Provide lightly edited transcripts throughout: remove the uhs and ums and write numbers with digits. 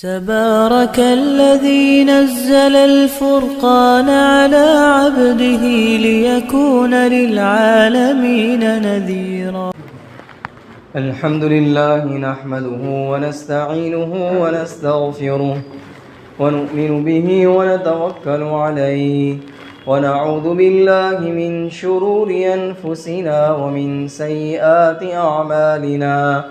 تبارك الذي نزل الفرقان على عبده ليكون للعالمين نذيرا. الحمد لله نحمده ونستعينه ونستغفره ونؤمن به ونتوكل عليه ونعوذ بالله من شرور أنفسنا ومن سيئات أعمالنا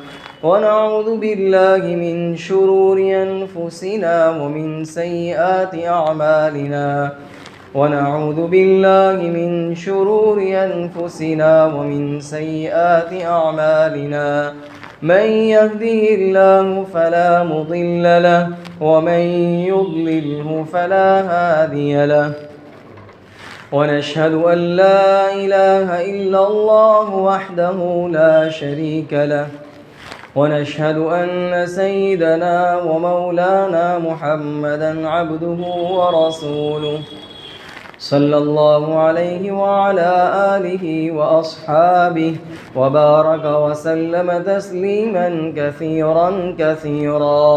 ونعوذ بالله من شرور أنفسنا ومن سيئات أعمالنا ونعوذ بالله من شرور أنفسنا ومن سيئات أعمالنا من يهده الله فلا مضل له ومن يضلله فلا هادي له ونشهد أن لا إله إلا الله وحده لا شريك له ونشهد أن سيدنا ومولانا محمدا عبده ورسوله صلى الله عليه وعلى آله وأصحابه وبارك وسلم تسليما كثيرا كثيرا.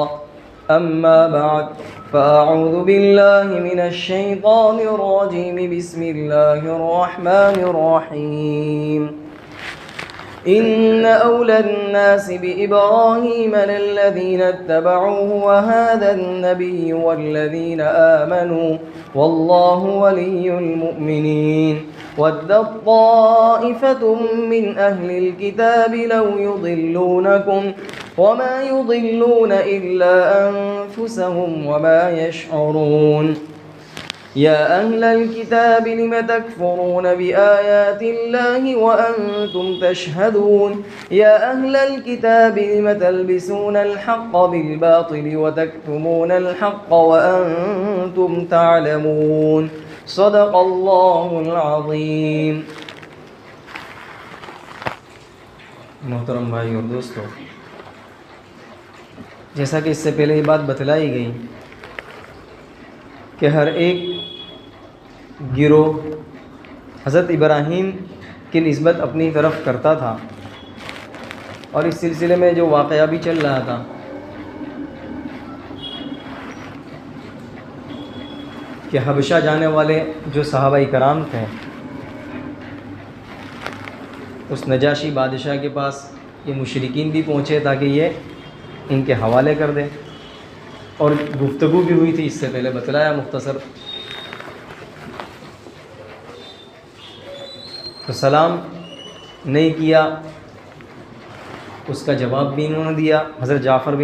أما بعد فأعوذ بالله من الشيطان الرجيم. بسم الله الرحمن الرحيم. إن أولى الناس بإبراهيم للذين اتبعوه وهذا النبي والذين آمنوا والله ولي المؤمنين. ودت طائفة من أهل الكتاب لو يضلونكم وما يضلون إلا أنفسهم وما يشعرون. يا أهل الكتاب لم تكفرون بآيات الله وأنتم تشهدون. يا أهل الكتاب لم تلبسون الحق بالباطل وتكتمون الحق وأنتم تعلمون. صدق الله العظيم. محترم بھائی اور دوستو، جیسا کہ اس سے پہلے یہ بات بتلائی گئی کہ ہر ایک گروہ حضرت ابراہیم کی نسبت اپنی طرف کرتا تھا، اور اس سلسلے میں جو واقعہ بھی چل رہا تھا کہ حبشہ جانے والے جو صحابہ کرام تھے، اس نجاشی بادشاہ کے پاس یہ مشرکین بھی پہنچے تاکہ یہ ان کے حوالے کر دے، اور گفتگو بھی ہوئی تھی، اس سے پہلے بتلایا مختصر. تو سلام نہیں کیا، اس کا جواب بھی انہوں نے دیا حضرت جعفر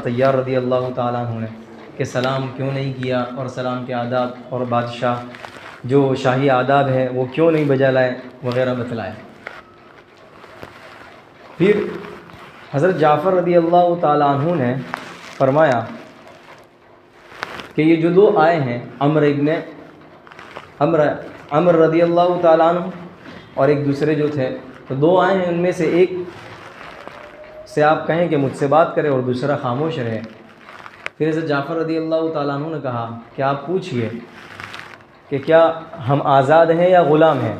طیار رضی اللہ تعالیٰ عنہ نے کہ سلام کیوں نہیں کیا، اور سلام کے آداب اور بادشاہ جو شاہی آداب ہے وہ کیوں نہیں بجا لائے وغیرہ بتلایا. پھر حضرت جعفر رضی اللہ تعالیٰ عنہ نے فرمایا کہ یہ جو دو آئے ہیں عمر رضی اللہ تعالیٰ عنہ اور ایک دوسرے جو تھے، تو دو آئے ہیں، ان میں سے ایک سے آپ کہیں کہ مجھ سے بات کرے اور دوسرا خاموش رہے. پھر حضرت جعفر رضی اللہ تعالیٰ عنہ نے کہا کہ آپ پوچھئے کہ کیا ہم آزاد ہیں یا غلام ہیں؟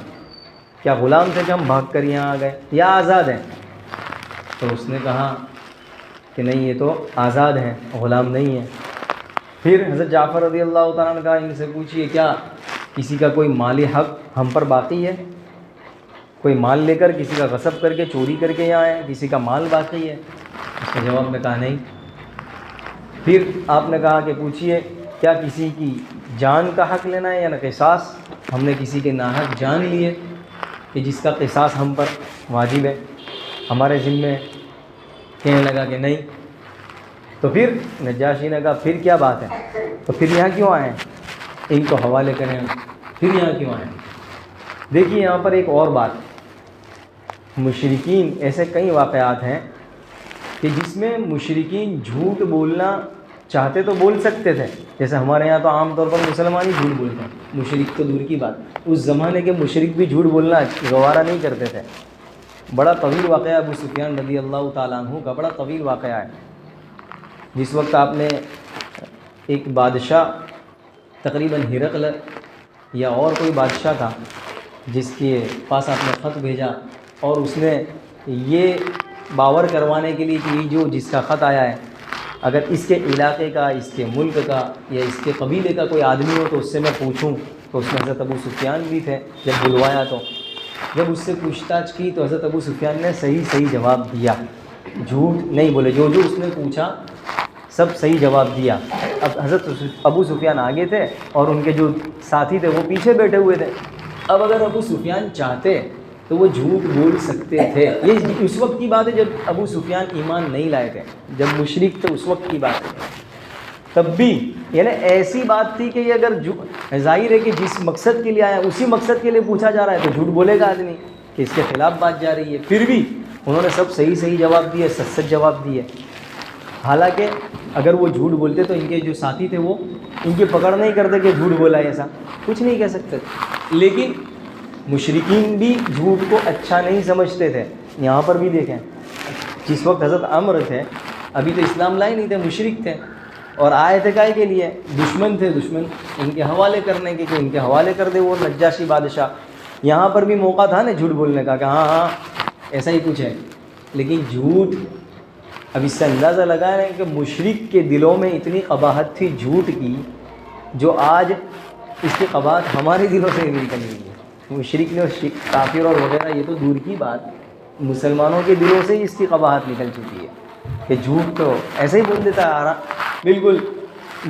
کیا غلام تھے کہ ہم بھاگ کر یہاں آ گئے، یا آزاد ہیں؟ تو اس نے کہا کہ نہیں، یہ تو آزاد ہیں، غلام نہیں ہیں. پھر حضرت جعفر رضی اللہ تعالیٰ نے کہا ان سے پوچھئے کیا کسی کا کوئی مالی حق ہم پر باقی ہے؟ کوئی مال لے کر کسی کا غصب کر کے چوری کر کے یہاں آئے، کسی کا مال باقی ہے؟ اس کے جواب میں کہا نہیں. پھر آپ نے کہا کہ پوچھئے کیا کسی کی جان کا حق لینا ہے یا نہ قصاص؟ ہم نے کسی کے ناحق جان لیے کہ جس کا قصاص ہم پر واجب ہے، ہمارے ذمے؟ کہنے لگا کہ نہیں. تو پھر نجاشی نے کہا پھر کیا بات ہے، تو پھر یہاں کیوں آئے ہیں؟ ان کو حوالے کریں، پھر یہاں کیوں آئے ہیں؟ دیکھیے یہاں پر ایک اور بات، مشرکین ایسے کئی واقعات ہیں کہ جس میں مشرکین جھوٹ بولنا چاہتے تو بول سکتے تھے، جیسے ہمارے یہاں تو عام طور پر مسلمان ہی جھوٹ بولتے ہیں، مشرک تو دور کی بات، اس زمانے کے مشرک بھی جھوٹ بولنا گوارا نہیں کرتے تھے. بڑا طویل واقعہ ابو سفیان رضی اللہ تعالیٰ عنہ کا، بڑا طویل واقعہ ہے. جس وقت آپ نے ایک بادشاہ تقریباً ہرقل یا اور کوئی بادشاہ تھا جس کے پاس آپ نے خط بھیجا اور اس نے یہ باور کروانے کے لیے کہ یہ جو جس کا خط آیا ہے اگر اس کے علاقے کا، اس کے ملک کا یا اس کے قبیلے کا کوئی آدمی ہو تو اس سے میں پوچھوں، تو اس میں حضرت ابو سفیان بھی تھے۔ جب بلوایا تو جب اس سے پوچھ تاچھ کی تو حضرت ابو سفیان نے صحیح جواب دیا، جھوٹ نہیں بولے، جو اس نے پوچھا سب صحیح جواب دیا۔ اب حضرت ابو سفیان آگے تھے اور ان کے جو ساتھی تھے وہ پیچھے بیٹھے ہوئے تھے۔ اب اگر ابو سفیان چاہتے تو وہ جھوٹ بول سکتے تھے۔ یہ اس وقت کی بات ہے جب ابو سفیان ایمان نہیں لائے تھے، جب مشرک تھے اس وقت کی بات ہے۔ تب بھی یعنی ایسی بات تھی کہ یہ اگر ظاہر ہے کہ جس مقصد کے لیے آیا اسی مقصد کے لیے پوچھا جا رہا ہے تو جھوٹ بولے گا آدمی کہ اس کے خلاف بات جا رہی ہے۔ پھر بھی انہوں نے سب صحیح جواب دیے، سچ جواب دیے۔ حالانکہ اگر وہ جھوٹ بولتے تو ان کے جو ساتھی تھے وہ ان کی پکڑ نہیں کرتے کہ جھوٹ بولا، ایسا کچھ نہیں کہہ سکتے۔ لیکن مشرکین بھی جھوٹ کو اچھا نہیں سمجھتے تھے۔ یہاں پر بھی دیکھیں، جس وقت حضرت عمر تھے، ابھی تو اسلام لائے نہیں تھے، مشرک تھے، اور آئے تھے کائے کے لیے؟ دشمن تھے، دشمن ان کے حوالے کرنے کے، کہ ان کے حوالے کر دے وہ نجاشی بادشاہ۔ یہاں پر بھی موقع تھا نا جھوٹ بولنے کا کہ ہاں ایسا ہی کچھ ہے، لیکن جھوٹ، اب اس سے اندازہ لگا رہے ہیں کہ مشرک کے دلوں میں اتنی قباحت تھی جھوٹ کی، جو آج اس کی قباحت ہمارے دلوں سے ہی نکل گئی ہے۔ مشرک نے کافر اور وغیرہ یہ تو دور کی بات، مسلمانوں کے دلوں سے ہی اس کی قباحت نکل چکی ہے کہ جھوٹ تو ایسے ہی بول دیتا ہے، بالکل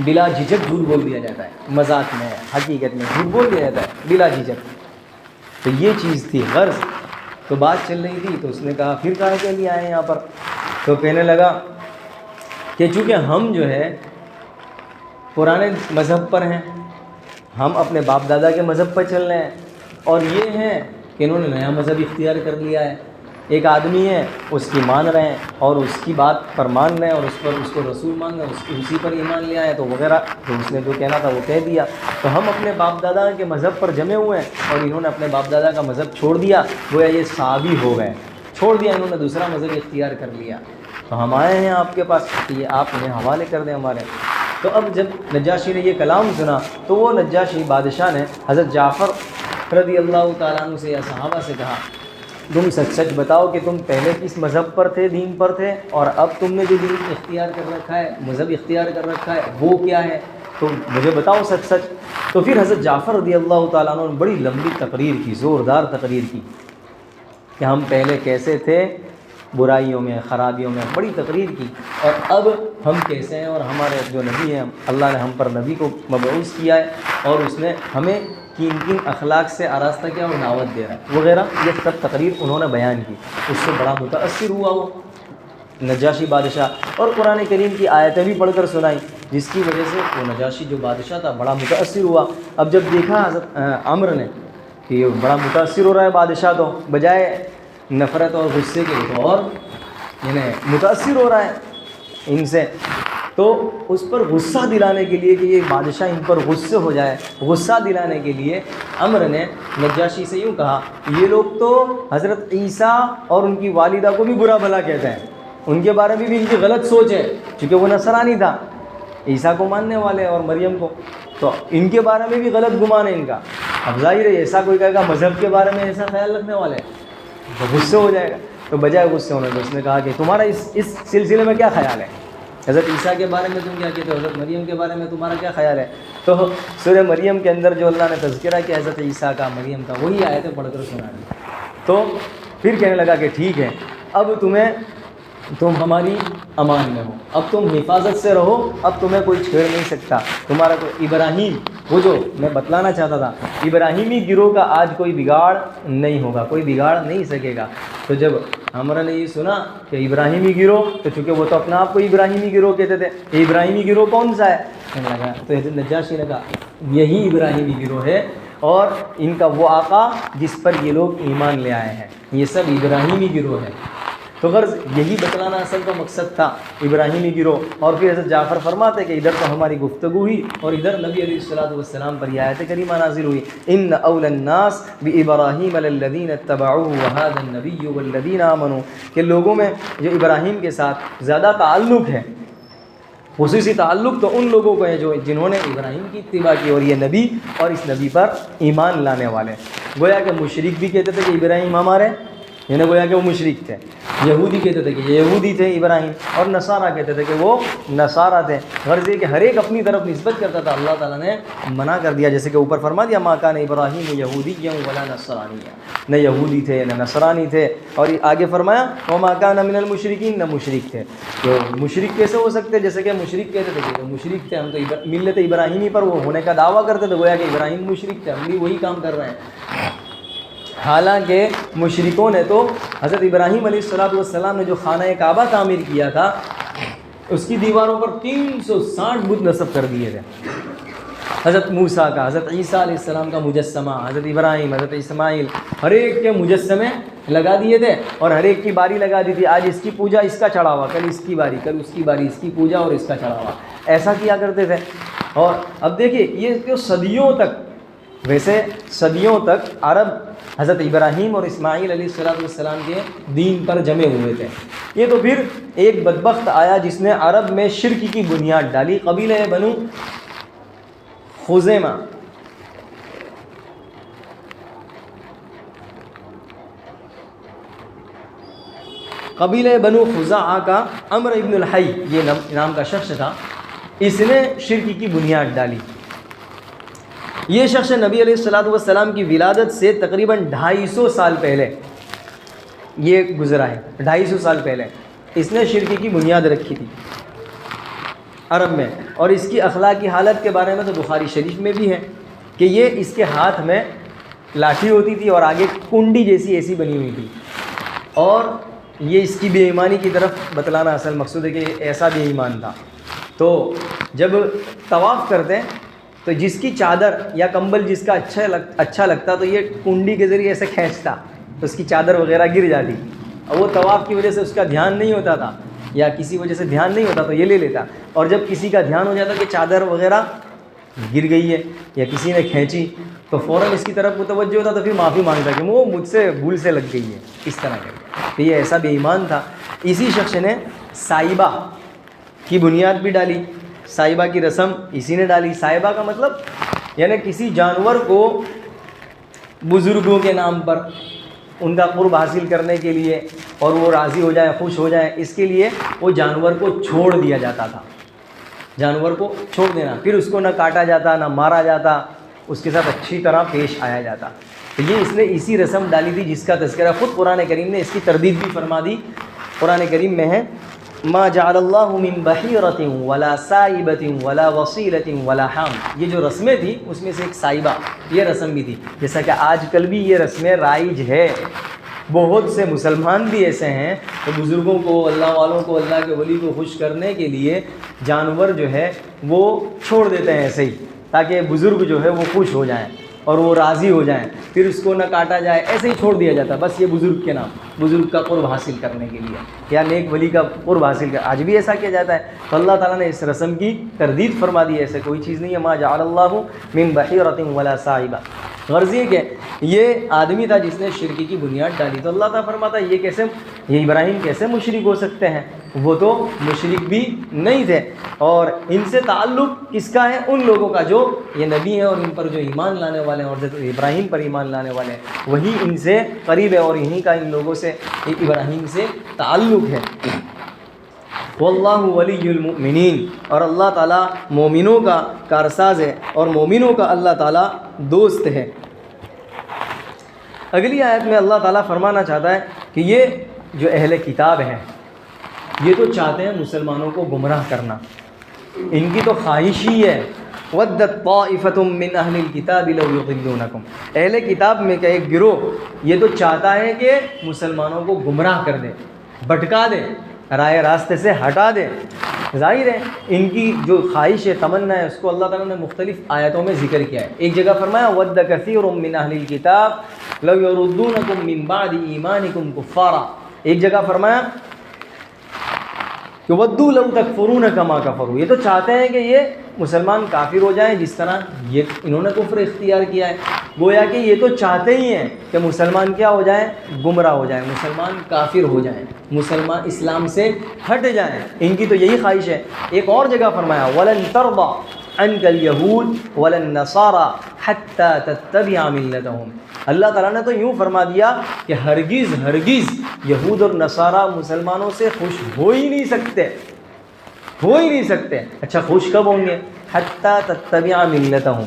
بلا جھجک جھوٹ بول دیا جاتا ہے، مذاق میں حقیقت میں جھوٹ بول دیا جاتا ہے بلا جھجک۔ تو یہ چیز تھی غرض۔ تو بات چل رہی تھی تو اس نے کہا پھر کہا کے لیے آئے یہاں پر؟ تو کہنے لگا کہ چونکہ ہم جو ہے پرانے مذہب پر ہیں، ہم اپنے باپ دادا کے مذہب پر چل رہے ہیں، اور یہ ہیں کہ انہوں نے نیا مذہب اختیار کر لیا ہے۔ ایک آدمی ہے، اس کی مان رہے ہیں اور اس کی بات پر مان رہے ہیں اور اس کو رسول مان رہے ہیں، اسی پر ایمان لے آئے تو وغیرہ، تو اس نے جو کہنا تھا وہ کہہ دیا۔ تو ہم اپنے باپ دادا کے مذہب پر جمے ہوئے ہیں اور انہوں نے اپنے باپ دادا کا مذہب چھوڑ دیا، گویا یہ صحابی ہو گئے، چھوڑ دیا، انہوں نے دوسرا مذہب اختیار کر لیا۔ تو ہم آئے ہیں آپ کے پاس کہ یہ آپ انہیں حوالے کر دیں ہمارے۔ تو اب جب نجاشی نے یہ کلام سنا تو وہ نجاشی بادشاہ نے حضرت جعفر رضی اللہ تعالیٰ عنہ سے یا صحابہ سے کہا، تم سچ بتاؤ کہ تم پہلے کس مذہب پر تھے، دین پر تھے، اور اب تم نے جو دین اختیار کر رکھا ہے، مذہب اختیار کر رکھا ہے، وہ کیا ہے، تو مجھے بتاؤ سچ۔ تو پھر حضرت جعفر رضی اللہ تعالیٰ عنہ نے بڑی لمبی تقریر کی، زوردار تقریر کی کہ ہم پہلے کیسے تھے، برائیوں میں، خرابیوں میں، بڑی تقریر کی، اور اب ہم کیسے ہیں، اور ہمارے جو نبی ہیں، اللہ نے ہم پر نبی کو مبعوث کیا ہے اور اس نے ہمیں کن اخلاق سے آراستہ کیا اور دعوت دے رہا ہے وغیرہ، یہ سب تقریر انہوں نے بیان کی۔ اس سے بڑا متاثر ہوا وہ نجاشی بادشاہ، اور قرآن کریم کی آیتیں بھی پڑھ کر سنائیں، جس کی وجہ سے وہ نجاشی جو بادشاہ تھا بڑا متاثر ہوا۔ اب جب دیکھا حضرت عمر نے کہ یہ بڑا متاثر ہو رہا ہے بادشاہ، تو بجائے نفرت اور غصے کے تو اور یعنی متاثر ہو رہا ہے ان سے، تو اس پر غصہ دلانے کے لیے کہ یہ بادشاہ ان پر غصے ہو جائے، غصہ دلانے کے لیے عمر نے نجاشی سے یوں کہا، یہ لوگ تو حضرت عیسیٰ اور ان کی والدہ کو بھی برا بھلا کہتے ہیں، ان کے بارے میں بھی ان کی غلط سوچ ہے، چونکہ وہ نصرانی تھا، عیسیٰ کو ماننے والے اور مریم کو، تو ان کے بارے میں بھی غلط گمان ہے ان کا۔ اب ظاہر ہے ایسا کوئی کہے گا مذہب کے بارے میں ایسا خیال رکھنے والے تو غصے ہو جائے گا، تو بجائے غصے ہونے تو اس نے کہا کہ تمہارا اس سلسلے میں کیا خیال ہے، حضرت عیسیٰ کے بارے میں تم کیا کہتے ہو، حضرت مریم کے بارے میں تمہارا کیا خیال ہے؟ تو سورہ مریم کے اندر جو اللہ نے تذکرہ کیا حضرت عیسیٰ کا، مریم کا، وہی آیتیں پڑھ کر سنا دی۔ تو پھر کہنے لگا کہ ٹھیک ہے، اب تم ہماری امان میں ہو، اب تم حفاظت سے رہو، اب تمہیں کوئی چھیڑ نہیں سکتا، تمہارا کوئی ابراہیم، وہ جو میں بتلانا چاہتا تھا، ابراہیمی گروہ کا آج کوئی بگاڑ نہیں ہوگا، کوئی بگاڑ نہیں سکے گا۔ تو جب ہمارا نے یہ سنا کہ ابراہیمی گروہ، تو چونکہ وہ تو اپنا آپ کو ابراہیمی گروہ کہتے تھے، یہ ابراہیمی گروہ کون سا ہے؟ کہنے لگا، تو حضرت نجاشی نے کہا یہی ابراہیمی گروہ ہے، اور ان کا وہ آقا جس پر یہ لوگ ایمان لے آئے ہیں، یہ سب ابراہیمی گروہ ہے۔ تو غرض یہی بتلانا اصل کا مقصد تھا، ابراہیمی گروہ۔ اور پھر حضرت جعفر فرماتے کہ ادھر تو ہماری گفتگو ہوئی اور ادھر نبی علیہ الصلوۃ والسلام پر یہ آیت کریمہ نازل ہوئی، ان اول الناس بابراہیم للذین اتبعوه وهذا النبی والذین آمنوا، کہ لوگوں میں جو ابراہیم کے ساتھ زیادہ تعلق ہے، خصوصی تعلق تو ان لوگوں کو ہے جو جنہوں نے ابراہیم کی اتباع کی اور یہ نبی اور اس نبی پر ایمان لانے والے۔ گویا کہ مشرک بھی کہتے تھے کہ ابراہیم ہمارے یعنی گویا کہ وہ مشرک تھے. یہودی کہتے تھے کہ یہ یہودی تھے ابراہیم، اور نصارہ کہتے تھے کہ وہ نصارہ تھے. غرض یہ کہ ہر ایک اپنی طرف نسبت کرتا تھا. اللہ تعالیٰ نے منع کر دیا، جیسے کہ اوپر فرما دیا ما کان ابراہیم یہودیا ولا نصرانیا، نہ یہودی تھے نہ نصرانی تھے. اور آگے فرمایا وما کان من المشرکین، نہ مشرک تھے. تو مشرک کیسے ہو سکتے؟ جیسے کہ مشرک کہتے تھے کہ مشرک تھے، ہم تو ملت ابراہیمی پر وہ ہونے کا دعویٰ کرتے تھے، گویا کہ ابراہیم مشرک تھے، ہم بھی وہی کام کر رہے ہیں. حالانکہ مشرکوں نے تو حضرت ابراہیم علیہ السلام نے جو خانہ کعبہ تعمیر کیا تھا اس کی دیواروں پر 360 بت نصب کر دیے تھے. حضرت موسیٰ کا، حضرت عیسیٰ علیہ السلام کا مجسمہ، حضرت ابراہیم، حضرت اسماعیل، ہر ایک کے مجسمے لگا دیے تھے اور ہر ایک کی باری لگا دی تھی. آج اس کی پوجا اس کا چڑھا ہوا، کل اس کی باری، کل اس کی باری، اس کی پوجا اور اس کا چڑھا ہوا، ایسا کیا کرتے تھے. اور اب دیکھیے یہ جو صدیوں تک، ویسے صدیوں تک عرب حضرت ابراہیم اور اسماعیل علیہ السلام کے دین پر جمے ہوئے تھے. یہ تو پھر ایک بدبخت آیا جس نے عرب میں شرک کی بنیاد ڈالی. قبیلہ بنو خزیمہ، قبیلہ بنو خزاعہ کا عمرو ابن الحی یہ نام کا شخص تھا، اس نے شرک کی بنیاد ڈالی. یہ شخص نبی علیہ السلام کی ولادت سے تقریباً 250 سال پہلے یہ گزرا ہے. 250 سال پہلے اس نے شرک کی بنیاد رکھی تھی عرب میں. اور اس کی اخلاقی حالت کے بارے میں تو بخاری شریف میں بھی ہے کہ یہ اس کے ہاتھ میں لاٹھی ہوتی تھی اور آگے کنڈی جیسی ایسی بنی ہوئی تھی. اور یہ اس کی بے ایمانی کی طرف بتلانا اصل مقصود ہے کہ ایسا بے ایمان تھا. تو جب طواف کرتے تو جس کی چادر یا کمبل جس کا اچھا لگتا تو یہ کنڈی کے ذریعے ایسے کھینچتا تو اس کی چادر وغیرہ گر جاتی. اور وہ طواف کی وجہ سے اس کا دھیان نہیں ہوتا تھا یا کسی وجہ سے دھیان نہیں ہوتا تو یہ لے لیتا. اور جب کسی کا دھیان ہو جاتا کہ چادر وغیرہ گر گئی ہے یا کسی نے کھینچی تو فوراً اس کی طرف متوجہ ہوتا تو پھر معافی مانگتا کہ وہ مجھ سے بھول سے لگ گئی ہے، اس طرح کر کے. تو یہ ایسا بے ایمان تھا. اسی شخص نے سائبہ کی بنیاد بھی ڈالی. سائبہ کی رسم اسی نے ڈالی. سائبہ کا مطلب یعنی کسی جانور کو بزرگوں کے نام پر ان کا قرب حاصل کرنے کے لیے اور وہ راضی ہو جائیں، خوش ہو جائیں، اس کے لیے وہ جانور کو چھوڑ دیا جاتا تھا. جانور کو چھوڑ دینا، پھر اس کو نہ کاٹا جاتا نہ مارا جاتا، اس کے ساتھ اچھی طرح پیش آیا جاتا. تو یہ اس نے اسی رسم ڈالی تھی جس کا تذکرہ خود قرآن کریم نے اس کی تردید بھی فرما دی. قرآن کریم میں ہے ما جعل اللہ من بحیرۃ ولا سائبۃ ولا وصیلۃ ولا حام. یہ جو رسمیں تھیں اس میں سے ایک سائبہ یہ رسم بھی تھی. جیسا کہ آج کل بھی یہ رسمیں رائج ہے. بہت سے مسلمان بھی ایسے ہیں کہ بزرگوں کو، اللہ والوں کو، اللہ کے ولی کو خوش کرنے کے لیے جانور جو ہے وہ چھوڑ دیتے ہیں ایسے ہی تاکہ بزرگ جو ہے وہ خوش ہو جائیں اور وہ راضی ہو جائیں. پھر اس کو نہ کاٹا جائے، ایسے ہی چھوڑ دیا جاتا بس یہ بزرگ کے نام، بزرگ کا قرب حاصل کرنے کے لیے یا نیک ولی کا قرب حاصل کر. آج بھی ایسا کیا جاتا ہے. تو اللہ تعالیٰ نے اس رسم کی تردید فرما دی. ایسے کوئی چیز نہیں ہے ما جعل اللہ من بحیرۃ ولا سائبہ. غرض یہ کہ یہ آدمی تھا جس نے شرک کی بنیاد ڈالی. تو اللہ تعالیٰ فرماتا ہے یہ ابراہیم کیسے مشرک ہو سکتے ہیں؟ وہ تو مشرک بھی نہیں تھے. اور ان سے تعلق کس کا ہے؟ ان لوگوں کا جو یہ نبی ہیں اور ان پر جو ایمان لانے والے ہیں اور حضرت ابراہیم پر ایمان لانے والے ہیں وہی ان سے قریب ہے اور انہی کا ان لوگوں سے ابراہیم سے تعلق ہے. واللہ ولی المؤمنین، اور اللہ تعالیٰ مومنوں کا کارساز ہے اور مومنوں کا اللہ تعالیٰ دوست ہے. اگلی آیت میں اللہ تعالیٰ فرمانا چاہتا ہے کہ یہ جو اہل کتاب ہیں یہ تو چاہتے ہیں مسلمانوں کو گمراہ کرنا. ان کی تو خواہش ہی ہے وَدَّتْ طَائِفَةٌ مِّنْ أَهْلِ الْكِتَابِ لَوْ يُضِلُّونَكُمْ. اہل کتاب میں کا ایک گروہ یہ تو چاہتا ہے کہ مسلمانوں کو گمراہ کر دے، بھٹکا دے، رائے راستے سے ہٹا دے. ظاہر ہے ان کی جو خواہش ہے، تمنا ہے، اس کو اللہ تعالیٰ نے مختلف آیتوں میں ذکر کیا ہے. ایک جگہ فرمایا وَدَّ كَثِيرٌ مِّنْ أَهْلِ الْكِتَابِ لَوْ يَرُدُّونَكُم مِّن بَعْدِ إِيمَانِكُمْ كُفَّارًا. ایک جگہ فرمایا کہ وَدُّوا لَوْ تَكْفُرُونَ كَمَا كَفَرُوا. یہ تو چاہتے ہیں کہ یہ مسلمان کافر ہو جائیں جس طرح یہ انہوں نے کفر اختیار کیا ہے. گویا کہ یہ تو چاہتے ہی ہیں کہ مسلمان کیا ہو جائیں؟ گمراہ ہو جائیں، مسلمان کافر ہو جائیں، مسلمان اسلام سے ہٹ جائیں. ان کی تو یہی خواہش ہے. ایک اور جگہ فرمایا وَلَن تَرْضَىٰ عَنْكَ الْيَهُودُ وَلَا النَّصَارَىٰ حتی تتبع ملتہم. اللہ تعالیٰ نے تو یوں فرما دیا کہ ہرگز ہرگز یہود اور نصارہ مسلمانوں سے خوش ہو ہی نہیں سکتے، ہو ہی نہیں سکتے. اچھا خوش کب ہوں گے؟ حتی تتبع ملتہم.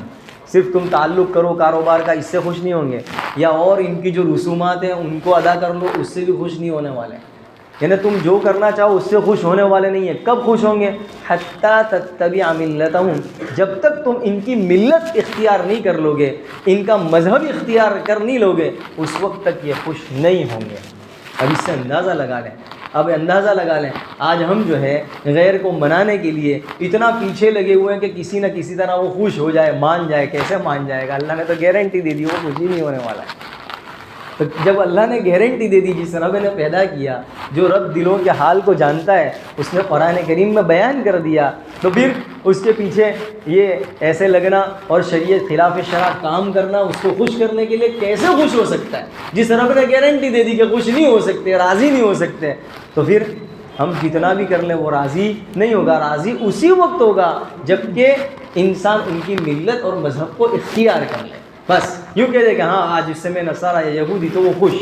صرف تم تعلق کرو کاروبار کا، اس سے خوش نہیں ہوں گے، یا اور ان کی جو رسومات ہیں ان کو ادا کر لو، اس سے بھی خوش نہیں ہونے والے. یعنی تم جو کرنا چاہو اس سے خوش ہونے والے نہیں ہیں. کب خوش ہوں گے؟ حتی تتبع ملتہم. جب تک تم ان کی ملت اختیار نہیں کر لو گے، ان کا مذہب اختیار کر نہیں لو گے، اس وقت تک یہ خوش نہیں ہوں گے. اب اس سے اندازہ لگا لیں، اب اندازہ لگا لیں آج ہم جو ہے غیر کو منانے کے لیے اتنا پیچھے لگے ہوئے ہیں کہ کسی نہ کسی طرح وہ خوش ہو جائے، مان جائے. کیسے مان جائے گا؟ اللہ نے تو گارنٹی دے دی وہ خوش ہی نہیں ہونے والا ہے. تو جب اللہ نے گارنٹی دے دی، جس رب نے پیدا کیا، جو رب دلوں کے حال کو جانتا ہے، اس نے قرآن کریم میں بیان کر دیا، تو پھر اس کے پیچھے یہ ایسے لگنا اور شریعت خلاف شرع کام کرنا اس کو خوش کرنے کے لیے کیسے خوش ہو سکتا ہے؟ جس رب نے گارنٹی دے دی کہ خوش نہیں ہو سکتے، راضی نہیں ہو سکتے، تو پھر ہم جتنا بھی کر لیں وہ راضی نہیں ہوگا. راضی اسی وقت ہوگا جب کہ انسان ان کی ملت اور مذہب کو اختیار کر لے. بس یوں کہہ دے کہ ہاں آج اس سے میں نصارہ یا یہودی تو وہ خوش،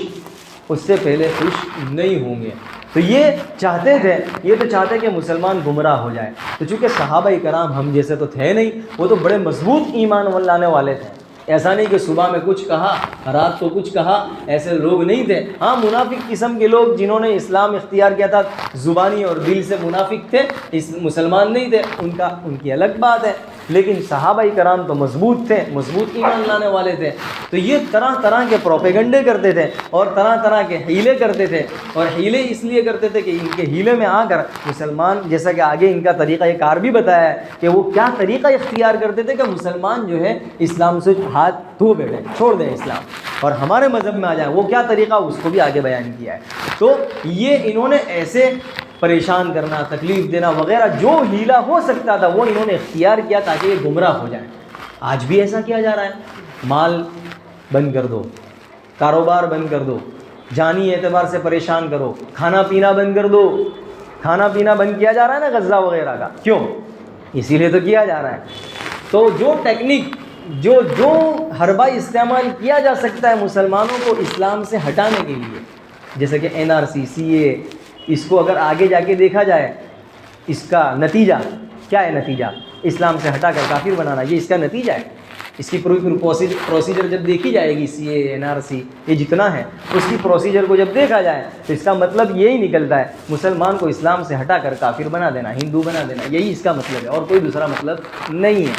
اس سے پہلے خوش نہیں ہوں گے. تو یہ چاہتے تھے، یہ تو چاہتے کہ مسلمان گمراہ ہو جائے. تو چونکہ صحابہ کرام ہم جیسے تو تھے نہیں، وہ تو بڑے مضبوط ایمان لانے والے تھے. ایسا نہیں کہ صبح میں کچھ کہا رات کو کچھ کہا، ایسے لوگ نہیں تھے. ہاں منافق قسم کے لوگ جنہوں نے اسلام اختیار کیا تھا، زبانی اور دل سے منافق تھے، مسلمان نہیں تھے، ان کی الگ بات ہے. لیکن صحابہ کرام تو مضبوط تھے، مضبوط ایمان لانے والے تھے. تو یہ طرح طرح کے پروپیگنڈے کرتے تھے اور طرح طرح کے ہیلے کرتے تھے. اور ہیلے اس لیے کرتے تھے کہ ان کے ہیلے میں آ کر مسلمان، جیسا کہ آگے ان کا طریقہ کار بھی بتایا ہے کہ وہ کیا طریقہ اختیار کرتے تھے کہ مسلمان جو ہے اسلام سے ہاتھ دھو بیٹھے، چھوڑ دیں اسلام اور ہمارے مذہب میں آ جائیں. وہ کیا طریقہ، اس کو بھی آگے بیان کیا ہے. تو یہ انہوں نے ایسے پریشان کرنا، تکلیف دینا وغیرہ جو ہیلا ہو سکتا تھا وہ انہوں نے اختیار کیا تاکہ یہ گمراہ ہو جائیں. آج بھی ایسا کیا جا رہا ہے. مال بند کر دو، کاروبار بند کر دو، جانی اعتبار سے پریشان کرو، کھانا پینا بند کر دو. کھانا پینا بند کیا جا رہا ہے نا غزہ وغیرہ کا، کیوں؟ اسی لیے تو کیا جا رہا ہے. تو جو ٹیکنیک، جو حربہ استعمال کیا جا سکتا ہے مسلمانوں کو اسلام سے ہٹانے کے لیے، جیسے کہ NRC CAA، اس کو اگر آگے جا کے دیکھا جائے اس کا نتیجہ کیا ہے؟ نتیجہ اسلام سے ہٹا کر کافر بنانا، یہ اس کا نتیجہ ہے. اس کی پروسیجر جب دیکھی جائے گی، CAA NRC یہ جتنا ہے اس کی پروسیجر کو جب دیکھا جائے تو اس کا مطلب یہی نکلتا ہے مسلمان کو اسلام سے ہٹا کر کافر بنا دینا، ہندو بنا دینا. یہی اس کا مطلب ہے اور کوئی دوسرا مطلب نہیں ہے.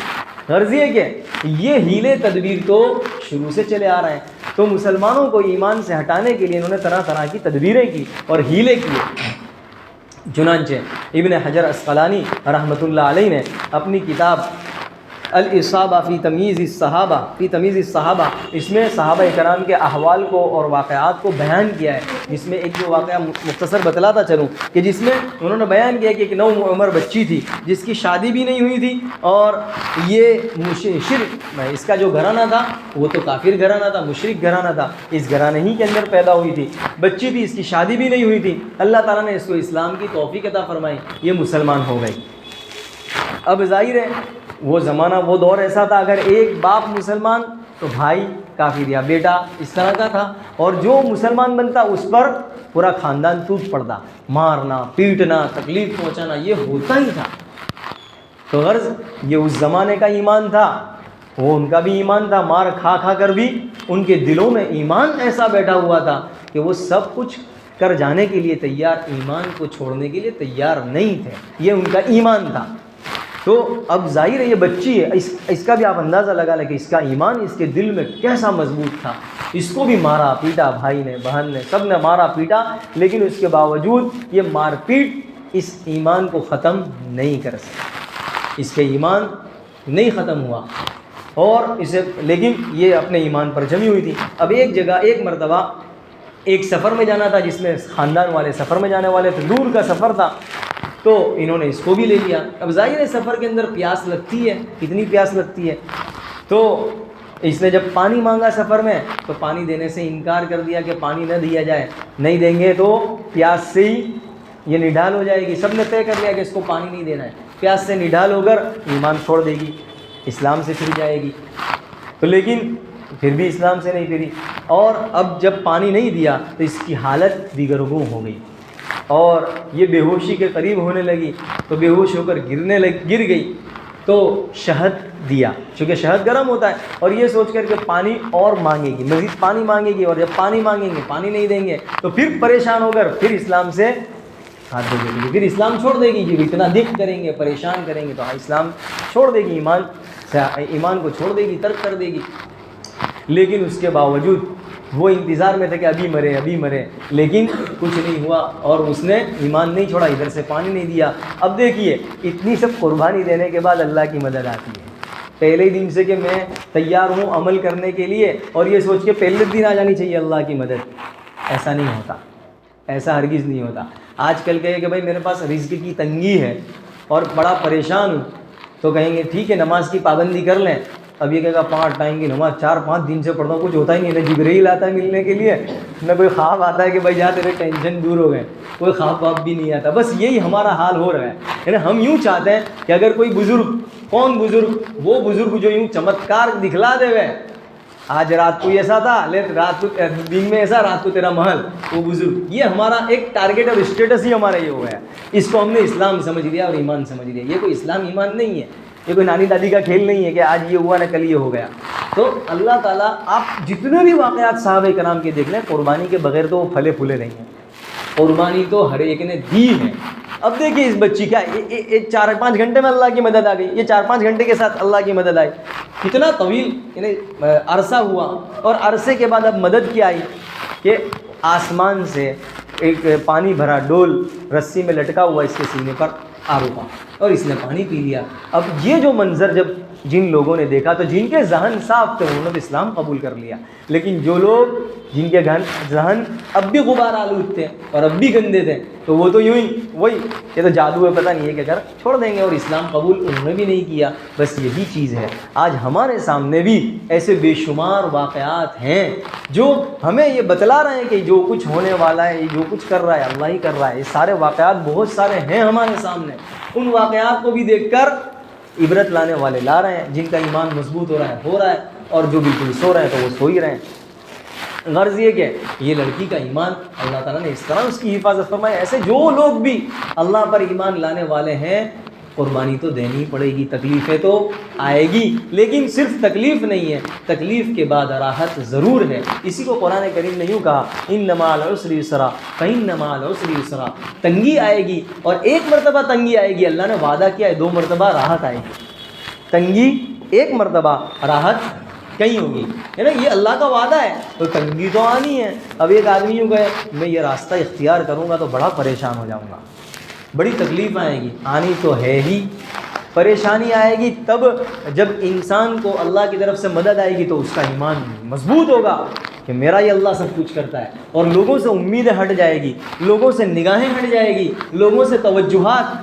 غرض یہ کہ یہ ہیلے تدبیر تو شروع سے چلے آ رہے ہیں. تو مسلمانوں کو ایمان سے ہٹانے کے لیے انہوں نے طرح طرح کی تدبیریں کی اور ہیلے کیے. چنانچہ ابن حجر اسقلانی رحمۃ اللہ علیہ نے اپنی کتاب الاصابہ فی تمییز الصحابہ اس میں صحابہ کرام کے احوال کو اور واقعات کو بیان کیا ہے. جس میں ایک جو واقعہ مختصر بتلاتا چلوں کہ جس میں انہوں نے بیان کیا کہ ایک 9 عمر بچی تھی جس کی شادی بھی نہیں ہوئی تھی، اور یہ اس کا جو گھرانہ تھا وہ تو کافر گھرانہ تھا، مشرک گھرانہ تھا. اس گھرانے ہی کے اندر پیدا ہوئی تھی، بچی تھی، اس کی شادی بھی نہیں ہوئی تھی. اللہ تعالیٰ نے اس کو اسلام کی توفیق عطا فرمائی، یہ مسلمان ہو گئی. اب ظاہر ہے وہ زمانہ، وہ دور ایسا تھا اگر ایک باپ مسلمان تو بھائی کافر یا بیٹا اس طرح کا تھا، اور جو مسلمان بنتا اس پر پورا خاندان ٹوٹ پڑتا، مارنا پیٹنا تکلیف پہنچانا یہ ہوتا ہی تھا. تو غرض یہ اس زمانے کا ایمان تھا، وہ ان کا بھی ایمان تھا. مار کھا کھا کر بھی ان کے دلوں میں ایمان ایسا بیٹھا ہوا تھا کہ وہ سب کچھ کر جانے کے لیے تیار، ایمان کو چھوڑنے کے لیے تیار نہیں تھے. یہ ان کا ایمان تھا. تو اب ظاہر ہے یہ بچی ہے، اس کا بھی آپ اندازہ لگا لیں کہ اس کا ایمان اس کے دل میں کیسا مضبوط تھا. اس کو بھی مارا پیٹا، بھائی نے بہن نے سب نے مارا پیٹا، لیکن اس کے باوجود یہ مار پیٹ اس ایمان کو ختم نہیں کر سکا. اس کے ایمان نہیں ختم ہوا اور لیکن یہ اپنے ایمان پر جمی ہوئی تھی. اب ایک جگہ ایک مرتبہ ایک سفر میں جانا تھا جس میں خاندان والے سفر میں جانے والے تھے، دور کا سفر تھا، تو انہوں نے اس کو بھی لے لیا. اب ظاہر ہے سفر کے اندر پیاس لگتی ہے، کتنی پیاس لگتی ہے. تو اس نے جب پانی مانگا سفر میں تو پانی دینے سے انکار کر دیا کہ پانی نہ دیا جائے، نہیں دیں گے تو پیاس سے ہی یہ نڈھال ہو جائے گی. سب نے طے کر لیا کہ اس کو پانی نہیں دینا ہے، پیاس سے نڈھال ہو کر ایمان چھوڑ دے گی، اسلام سے پھر جائے گی. تو لیکن پھر بھی اسلام سے نہیں پھری، اور اب جب پانی نہیں دیا تو اس کی حالت دیگرگوں ہو گئی اور یہ بے ہوشی کے قریب ہونے لگی، تو بے ہوش ہو کر گر گئی، تو شہد دیا، چونکہ شہد گرم ہوتا ہے، اور یہ سوچ کر کہ پانی اور مانگے گی، مزید پانی مانگے گی، اور جب پانی مانگیں گے پانی نہیں دیں گے تو پھر پریشان ہو کر پھر اسلام سے ہاتھ دھو دے گی، پھر اسلام چھوڑ دے گی، جب اتنا دکھ کریں گے پریشان کریں گے تو اسلام چھوڑ دے گی، ایمان کو چھوڑ دے گی، ترک کر دے گی۔ لیکن اس کے باوجود وہ انتظار میں تھے کہ ابھی مرے، لیکن کچھ نہیں ہوا اور اس نے ایمان نہیں چھوڑا، ادھر سے پانی نہیں دیا۔ اب دیکھیے اتنی سب قربانی دینے کے بعد اللہ کی مدد آتی ہے، پہلے دن سے کہ میں تیار ہوں عمل کرنے کے لیے، اور یہ سوچ کے پہلے دن آ جانی چاہیے اللہ کی مدد، ایسا نہیں ہوتا، ایسا ہرگز نہیں ہوتا۔ آج کل کہے کہ بھائی میرے پاس رزق کی تنگی ہے اور بڑا پریشان ہوں، تو کہیں گے ٹھیک ہے نماز کی پابندی کر لیں۔ اب یہ کہے گا 5 ٹائم کی نماز 4-5 دن سے پڑھتا ہوں، کچھ ہوتا ہی نہیں، نہ جبرائیل آتا ہے ملنے کے لیے، نہ کوئی خواب آتا ہے کہ بھائی جا تیرے ٹینشن دور ہو گئے، کوئی خواب بھی نہیں آتا۔ بس یہی ہمارا حال ہو رہا ہے، یعنی ہم یوں چاہتے ہیں کہ اگر کوئی بزرگ، کون بزرگ؟ وہ بزرگ جو یوں چمتکار دکھلا دے ہوئے، آج رات کو ایسا تھا، رات کو دن میں ایسا، رات کو تیرا محل، وہ بزرگ، یہ ہمارا ایک ٹارگیٹ اور اسٹیٹس ہی ہمارا یہ ہوا ہے۔ اس کو ہم نے اسلام سمجھ لیا اور ایمان سمجھ لیا۔ یہ کوئی اسلام ایمان نہیں ہے، یہ کوئی نانی دادی کا کھیل نہیں ہے کہ آج یہ ہوا نہ کل یہ ہو گیا۔ تو اللہ تعالیٰ، آپ جتنے بھی واقعات صحابہ کرام کے دیکھ لیں، قربانی کے بغیر تو وہ پھلے پھولے نہیں ہیں، قربانی تو ہر ایک نے دی ہے۔ اب دیکھیے اس بچی کا 4-5 گھنٹے میں اللہ کی مدد آ گئی، یہ 4-5 گھنٹے کے ساتھ اللہ کی مدد آئی، کتنا طویل یعنی عرصہ ہوا، اور عرصے کے بعد اب مدد کیا آئی کہ آسمان سے ایک پانی بھرا ڈول رسی میں لٹکا ہوا اس کے سینے پر آ رکا، اور اس نے پانی پی لیا۔ اب یہ جو منظر جب جن لوگوں نے دیکھا تو جن کے ذہن صاف تھے انہوں نے اسلام قبول کر لیا، لیکن جو لوگ جن کے ذہن اب بھی غبار آلود تھے اور اب بھی گندے تھے، تو وہ تو یوں ہی وہی یہ تو جادو ہے، پتہ نہیں ہے کہ کر چھوڑ دیں گے، اور اسلام قبول انہوں نے بھی نہیں کیا۔ بس یہی چیز ہے، آج ہمارے سامنے بھی ایسے بے شمار واقعات ہیں جو ہمیں یہ بتلا رہے ہیں کہ جو کچھ ہونے والا ہے، جو کچھ کر رہا ہے اللہ ہی کر رہا ہے۔ یہ سارے واقعات بہت سارے ہیں ہمارے سامنے، ان واقعات کو بھی دیکھ کر عبرت لانے والے لا رہے ہیں، جن کا ایمان مضبوط ہو رہا ہے، اور جو بالکل سو رہے ہیں تو وہ سو ہی رہے ہیں۔ غرض یہ کہ یہ لڑکی کا ایمان اللہ تعالیٰ نے اس طرح اس کی حفاظت فرمائی۔ ایسے جو لوگ بھی اللہ پر ایمان لانے والے ہیں، قربانی تو دینی پڑے گی، تکلیفیں تو آئے گی، لیکن صرف تکلیف نہیں ہے، تکلیف کے بعد راحت ضرور ہے۔ اسی کو قرآن کریم نے یوں کہا، ان مع العسر یسرا فإن مع العسر یسرا، تنگی آئے گی، اور ایک مرتبہ تنگی آئے گی، اللہ نے وعدہ کیا ہے 2 مرتبہ راحت آئے گی۔ تنگی ایک مرتبہ، راحت کہیں ہوگی، ہے نا، یہ اللہ کا وعدہ ہے، تو تنگی تو آنی ہے۔ اب ایک آدمی یوں کہے میں یہ راستہ اختیار کروں گا تو بڑا پریشان ہو جاؤں گا، بڑی تکلیف آئے گی، آنی تو ہے ہی، پریشانی آئے گی، تب جب انسان کو اللہ کی طرف سے مدد آئے گی تو اس کا ایمان مضبوط ہوگا کہ میرا یہ اللہ سب کچھ کرتا ہے، اور لوگوں سے امیدیں ہٹ جائے گی، لوگوں سے نگاہیں ہٹ جائے گی، لوگوں سے توجہات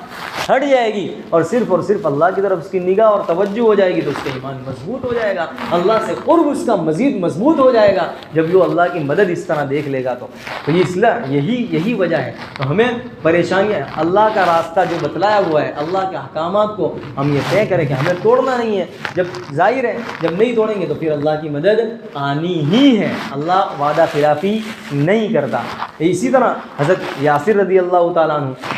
ہٹ جائے گی، اور صرف اللہ کی طرف اس کی نگاہ اور توجہ ہو جائے گی، تو اس کا ایمان مضبوط ہو جائے گا، اللہ سے قرب اس کا مزید مضبوط ہو جائے گا جب وہ اللہ کی مدد اس طرح دیکھ لے گا۔ تو یہی وجہ ہے، تو ہمیں پریشانیاں، اللہ کا راستہ جو بتلایا ہوا ہے، اللہ کے احکامات کو ہم یہ طے کریں کہ ہمیں توڑنا نہیں ہے۔ جب ظاہر ہے جب نہیں توڑیں گے تو پھر اللہ کی مدد آنی ہی ہے، اللہ وعدہ خلافی نہیں کرتا۔ اسی طرح حضرت یاسر رضی اللہ تعالیٰ عنہ،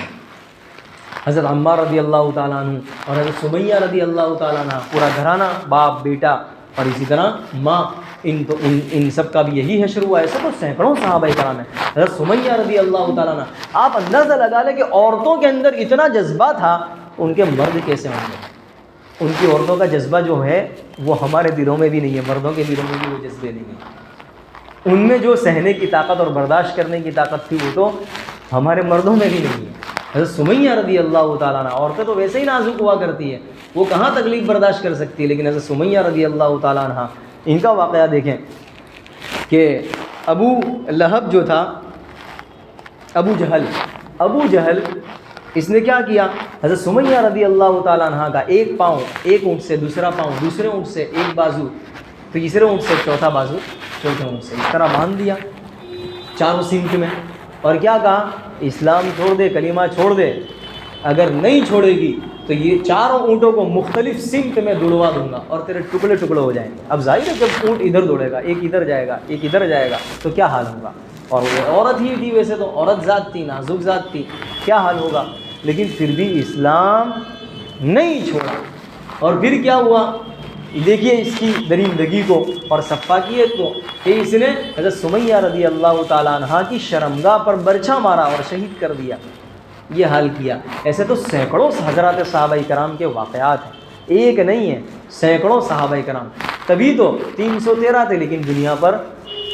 حضرت عمار رضی اللہ تعالیٰ عنہ، اور حضرت سمیہ رضی اللہ تعالیٰ عنہ، پورا گھرانہ، باپ بیٹا اور اسی طرح ماں، ان سب کا بھی یہی حشر ہوا ہے۔ ایسے تو سینکڑوں صحابہ کرام ہیں۔ حضرت سمیہ رضی اللہ تعالیٰ عنہ، آپ اندازہ لگا لیں کہ عورتوں کے اندر اتنا جذبہ تھا، ان کے مرد کیسے ہوں گے؟ ان کی عورتوں کا جذبہ جو ہے وہ ہمارے دلوں میں بھی نہیں ہے، مردوں کے دلوں میں بھی وہ جذبے نہیں ہیں۔ ان میں جو سہنے کی طاقت اور برداشت کرنے کی طاقت تھی وہ تو ہمارے مردوں میں بھی نہیں ہے۔ حضرت سمیہ رضی اللہ تعالیٰ عنہ، عورتیں تو ویسے ہی نازک ہوا کرتی ہیں، وہ کہاں تکلیف برداشت کر سکتی ہے، لیکن حضرت سمیہ رضی اللہ تعالیٰ عنہ، ان کا واقعہ دیکھیں کہ ابو لہب جو تھا، ابو جہل اس نے کیا کیا، حضرت سمیہ رضی اللہ تعالیٰ عنہ کا ایک پاؤں ایک اونٹ سے، دوسرا پاؤں دوسرے اونٹ سے، ایک بازو تیسرے اونٹ سے، چوتھا بازو چوتھے اونٹ سے، اس طرح باندھ دیا چاروں سمت میں، اور کیا کہا، اسلام چھوڑ دے، کلمہ چھوڑ دے، اگر نہیں چھوڑے گی تو تو یہ چاروں اونٹوں کو مختلف سمت میں دوڑوا دوں گا اور تیرے ٹکڑے ٹکڑے ہو جائیں گے۔ اب ظاہر ہے جب اونٹ ادھر دوڑے گا، ایک ادھر جائے گا ایک ادھر جائے گا، تو کیا حال ہوگا؟ اور وہ عورت ہی تھی، ویسے تو عورت ذات تھی، نازک ذات تھی، کیا حال ہوگا؟ لیکن پھر بھی اسلام نہیں چھوڑا۔ اور پھر کیا ہوا؟ دیکھیے اس کی درندگی کو اور سفاکیت کو کہ اس نے حضرت سمیہ رضی اللہ تعالیٰ عنہ کی شرمگاہ پر برچھا مارا اور شہید کر دیا، یہ حال کیا۔ ایسے تو سینکڑوں حضرات صحابہ کرام کے واقعات ہیں، ایک نہیں ہے، سینکڑوں صحابہ کرام۔ تبھی تو 313 تھے، لیکن دنیا پر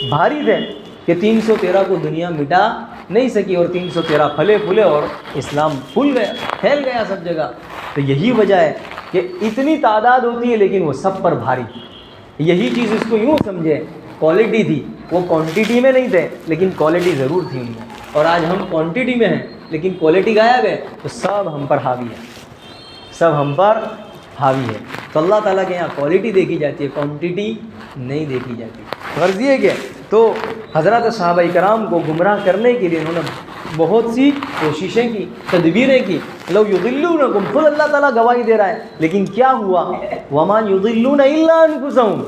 بھاری تھے کہ 313 کو دنیا مٹا نہیں سکی، اور 313 پھلے پھولے اور اسلام پھول گیا، پھیل گیا سب جگہ۔ تو یہی وجہ ہے کہ اتنی تعداد ہوتی ہے لیکن وہ سب پر بھاری۔ یہی چیز اس کو یوں سمجھے، کوالٹی تھی، وہ کوانٹیٹی میں نہیں تھے لیکن کوالٹی ضرور تھی ان میں۔ اور آج ہم کوانٹیٹی میں ہیں لیکن کوالٹی غائب ہے، تو سب ہم پر حاوی ہے، سب ہم پر حاوی ہے۔ تو اللہ تعالیٰ کے یہاں کوالٹی دیکھی جاتی ہے، کوانٹیٹی نہیں دیکھی جاتی۔ غرض یہ کہ تو حضرات صحابہ کرام کو گمراہ کرنے کے لیے انہوں نے بہت سی کوششیں کی، تدبیریں کی۔ لو یضلونکم، خود اللہ تعالیٰ گواہی دے رہا ہے، لیکن کیا ہوا؟ وما یضلون الا انفسہم،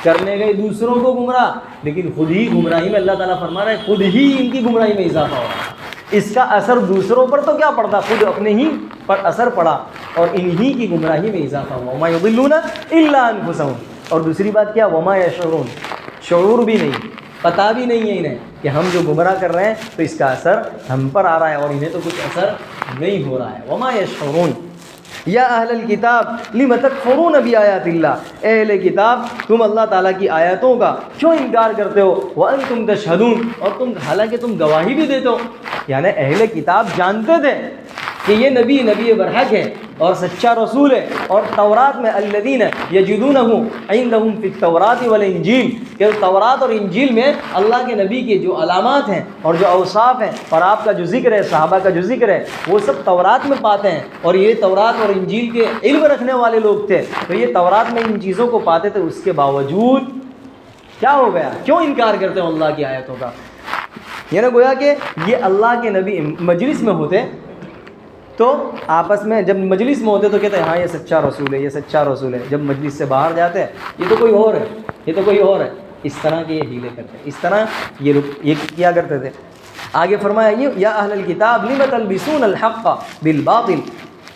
کرنے گئے دوسروں کو گمراہ لیکن خود ہی گمراہی میں، اللہ تعالیٰ فرما رہا ہے خود ہی ان کی گمراہی میں اضافہ ہو رہا ہے۔ اس کا اثر دوسروں پر تو کیا پڑتا، خود اپنے ہی پر اثر پڑا اور انہی کی گمراہی میں اضافہ ہوا۔ وما یضلون الا انفسہم، اور دوسری بات کیا؟ وما یشعرون، شعور بھی نہیں، پتہ بھی نہیں ہے انہیں کہ ہم جو گمراہ کر رہے ہیں تو اس کا اثر ہم پر آ رہا ہے، اور انہیں تو کچھ اثر نہیں ہو رہا ہے۔ وما یشعرون یا اہل الکتاب لم تکفرون بآیات اللہ، اہل کتاب تم اللہ تعالیٰ کی آیاتوں کا کیوں انکار کرتے ہو؟ وانتم تشہدون، اور تم حالانکہ تم گواہی بھی دیتے ہو۔ یعنی اہل کتاب جانتے تھے کہ یہ نبی برحق ہے اور سچا رسول ہے، اور تورات میں الذین یجدونہ عندہم فی التوراۃ والانجیل، کہ تورات اور انجیل میں اللہ کے نبی کے جو علامات ہیں اور جو اوصاف ہیں، اور آپ کا جو ذکر ہے، صحابہ کا جو ذکر ہے، وہ سب تورات میں پاتے ہیں، اور یہ تورات اور انجیل کے علم رکھنے والے لوگ تھے، تو یہ تورات میں ان چیزوں کو پاتے تھے، اس کے باوجود کیا ہو گیا؟ کیوں انکار کرتے ہیں اللہ کی آیتوں کا؟ یعنی گویا کہ یہ اللہ کے نبی مجلس میں ہوتے تو آپس میں، جب مجلس میں ہوتے تو کہتے ہیں ہاں یہ سچا رسول ہے، یہ سچا رسول ہے۔ جب مجلس سے باہر جاتے ہیں یہ تو کوئی اور ہے، یہ تو کوئی اور ہے، اس طرح کے یہ ہیلے کرتے ہیں، اس طرح یہ کیا کرتے تھے۔ آگے فرمایا یہ یا اہل الکتاب لم تلبسون الحق بالباطل،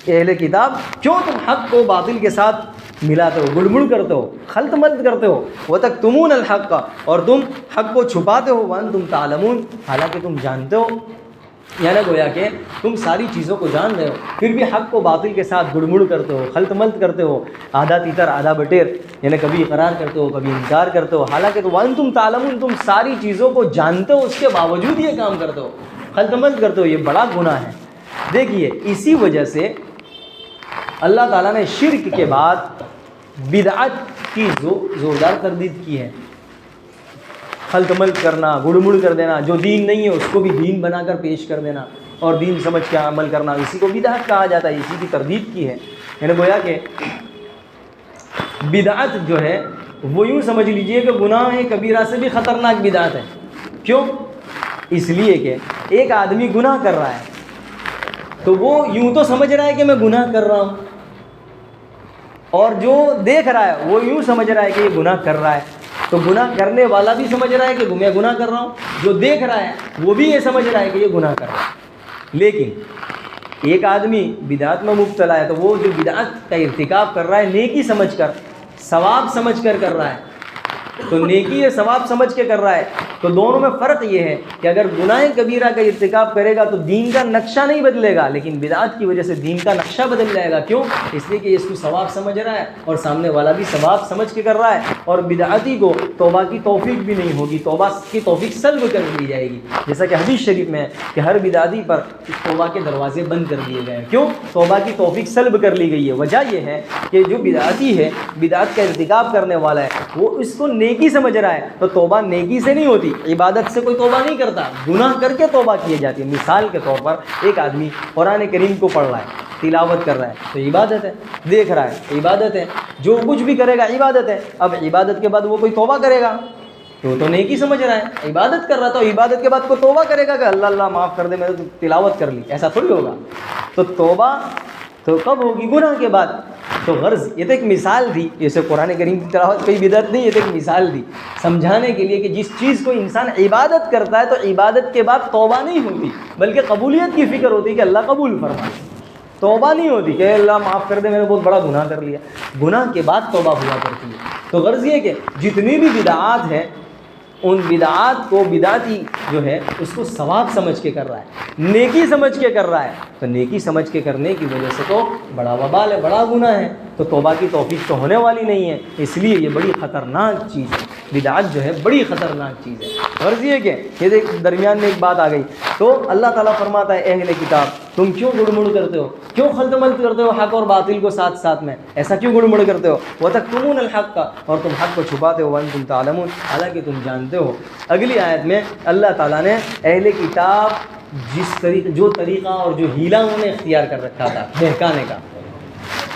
اہل کتاب کیوں تم حق کو باطل کے ساتھ ملاتے ہو، گڑمڑ کرتے ہو، خلط ملط کرتے ہو، وتکتمون الحق، اور تم حق کو چھپاتے ہو، وانتم تعلمون، حالانکہ تم جانتے ہو۔ یعنی گویا کہ تم ساری چیزوں کو جان رہے ہو پھر بھی حق کو باطل کے ساتھ گڑمڑ کرتے ہو، خلط ملط کرتے ہو، آدھا تیتر آدھا بٹیر، یعنی کبھی اقرار کرتے ہو کبھی انکار کرتے ہو، حالانکہ تو وانتم تعلمون، تم ساری چیزوں کو جانتے ہو، اس کے باوجود یہ کام کرتے ہو، خلط ملط کرتے ہو، یہ بڑا گناہ ہے۔ دیکھیے اسی وجہ سے اللہ تعالیٰ نے شرک کے بعد بدعت کی زوردار تردید کی ہے۔ خلط ملط کرنا، گڑمڑ کر دینا، جو دین نہیں ہے اس کو بھی دین بنا کر پیش کر دینا، اور دین سمجھ کے عمل کرنا، اسی کو بدعت کہا جاتا ہے، اسی کی تردید کی ہے۔ یعنی گویا کہ بدعت جو ہے وہ یوں سمجھ لیجئے کہ گناہ کبیرہ سے بھی خطرناک بدعت ہے۔ کیوں؟ اس لیے کہ ایک آدمی گناہ کر رہا ہے تو وہ یوں تو سمجھ رہا ہے کہ میں گناہ کر رہا ہوں، اور جو دیکھ رہا ہے وہ یوں سمجھ رہا ہے کہ یہ گناہ کر رہا ہے، تو گناہ کرنے والا بھی سمجھ رہا ہے کہ میں گناہ کر رہا ہوں، جو دیکھ رہا ہے وہ بھی یہ سمجھ رہا ہے کہ یہ گناہ کر رہا ہے۔ لیکن ایک آدمی بدعت میں مبتلا ہے تو وہ جو بدعت کا ارتکاب کر رہا ہے نیکی سمجھ کر، ثواب سمجھ کر کر رہا ہے، تو نیکی ہے ثواب سمجھ کے کر رہا ہے، تو دونوں میں فرق یہ ہے کہ اگر گناہ کبیرہ کا ارتکاب کرے گا تو دین کا نقشہ نہیں بدلے گا، لیکن بدعت کی وجہ سے دین کا نقشہ بدل جائے گا۔ کیوں؟ اس لیے کہ اس کو ثواب سمجھ رہا ہے اور سامنے والا بھی ثواب سمجھ کے کر رہا ہے، اور بدعتی کو توبہ کی توفیق بھی نہیں ہوگی، توبہ کی توفیق سلب کر دی جائے گی، جیسا کہ حدیث شریف میں ہے کہ ہر بدعتی پر توبہ کے دروازے بند کر دیے گئے ہیں۔ کیوں؟ توبہ کی توفیق سلب کر لی گئی ہے۔ وجہ یہ ہے کہ جو بدعتی ہے، بدعت کا ارتکاب کرنے والا ہے، وہ اس کو نیکی سمجھ رہا ہے، تو توبہ نیکی سے نہیں ہوتی، عبادت سے کوئی توبہ نہیں کرتا، گناہ کر کے توبہ کی جاتی ہے۔ مثال کے طور پر ایک آدمی قرآن کریم کو پڑھ رہا ہے، تلاوت کر رہا ہے تو عبادت ہے، دیکھ رہا ہے عبادت ہے، جو کچھ بھی کرے گا عبادت ہے۔ اب عبادت کے بعد وہ کوئی توبہ کرے گا تو نیکی سمجھ رہا ہے، عبادت کر رہا تو عبادت کے بعد کوئی توبہ کرے گا کہ اللہ اللہ معاف کر دے، میں نے تو تلاوت کر لی، ایسا تھوڑی ہوگا۔ تو توبہ تو کب ہوگی؟ گناہ کے بعد۔ تو غرض یہ تو ایک مثال تھی، جیسے قرآن کریم کی تلاوت کوئی بدعت نہیں، یہ تو ایک مثال تھی سمجھانے کے لیے کہ جس چیز کو انسان عبادت کرتا ہے تو عبادت کے بعد توبہ نہیں ہوتی، بلکہ قبولیت کی فکر ہوتی کہ اللہ قبول فرمائے۔ توبہ نہیں ہوتی کہ اللہ معاف کر دے، میں نے بہت بڑا گناہ کر لیا۔ گناہ کے بعد توبہ ہوا کرتی ہے۔ تو غرض یہ کہ جتنی بھی بدعات ہیں ان بدعات کو بدعتی جو ہے اس کو ثواب سمجھ کے کر رہا ہے، نیکی سمجھ کے کر رہا ہے، تو نیکی سمجھ کے کرنے کی وجہ سے تو بڑا وبال ہے، بڑا گناہ ہے، تو توبہ کی توفیق تو ہونے والی نہیں ہے۔ اس لیے یہ بڑی خطرناک چیز ہے، بدعت جو ہے بڑی خطرناک چیز ہے۔ غرض یہ کہ یہ درمیان میں ایک بات آ گئی، تو اللہ تعالیٰ فرماتا ہے اہل کتاب تم کیوں گڑ مڑ کرتے ہو، کیوں خلط ملط کرتے ہو حق اور باطل کو ساتھ ساتھ میں، ایسا کیوں گڑ مڑ کرتے ہو؟ وَتَكْتُمُونَ الْحَقَّ، اور تم حق کو چھپاتے ہو، وَأَنْتُمْ تَعْلَمُونَ، حالانکہ تم جانتے ہو۔ اگلی آیت میں اللہ تعالیٰ نے اہل کتاب جو طریقہ اور جو ہیلہ انہوں نے اختیار کر رکھا تھا بہکانے کا،